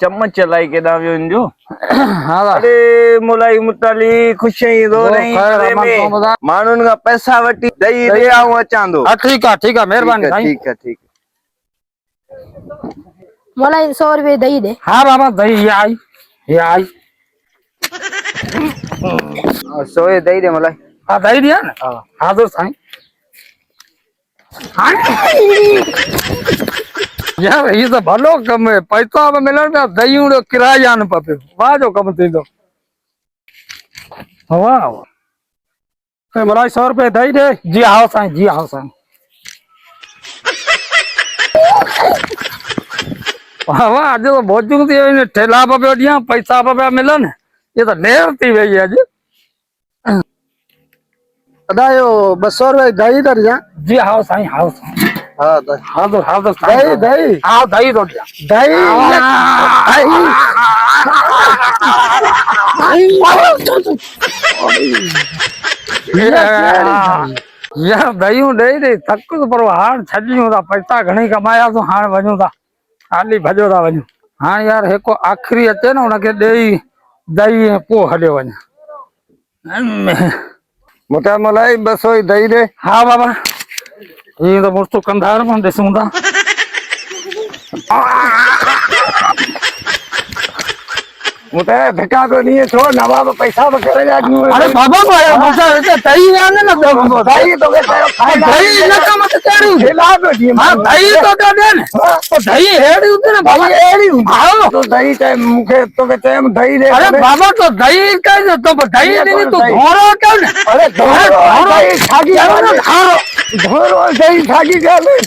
चम्मच चलाई के दावियो जो हाँ अरे मुलाई मुताली खुशी दो नहीं मानुन का पैसा वटी दही दे आऊं अचांदो। ठीक है मेहरबानी साईं। ठीक है मलाई 100 रुपए दही दे। हाँ बाबा दही ये आई 100 दही दे मलाई। हाँ दही दिया ना। हाँ तो साईं यार ये तो भलो कम है पैसा में मिलन में दही उड़ो किराया न पपे वाह जो कम थी दो वाह मलाई 100 रुपए दही दे। जी हाँ साईं जी हाँ साईं। वाह आज तो भोजू थी ठेला पपे दिया पैसा पपे मिलन ये तो नेर थी वही आज अदायो 200 रुपए दही दर जा। जी हाँ साईं हाँ साईं। हाँ तो दही हाँ दही तो दिया दही यार दही दही दे थक तो पर हाण छजू था पैसा घणी कमाया तो हाण वजू था हाली भजो था वजू हाँ यार हेको आखिरी अचे ना उनके दही दही पो हलियो वञ मोटा मलाई 200 दही दे। हाँ बाबा ये तो मुझको कंधार में ॾिसूं था मोटा धक्का को नहीं छो नवाब पैसा तो करे जा। अरे बाबा भाई मुझे दही आने ना दो दही तो के दही न का मत करू ठेला पे दी। हां दही तो दे ने तो दही हेड़ी उते ना बाबा एड़ी आओ तो दही चाहे मुखे तो के चाहे दही दे। अरे बाबा तो दही का तो दही नहीं तो धोरो क्यों ने। अरे धोरो दही खागी धोरो दही खागी गले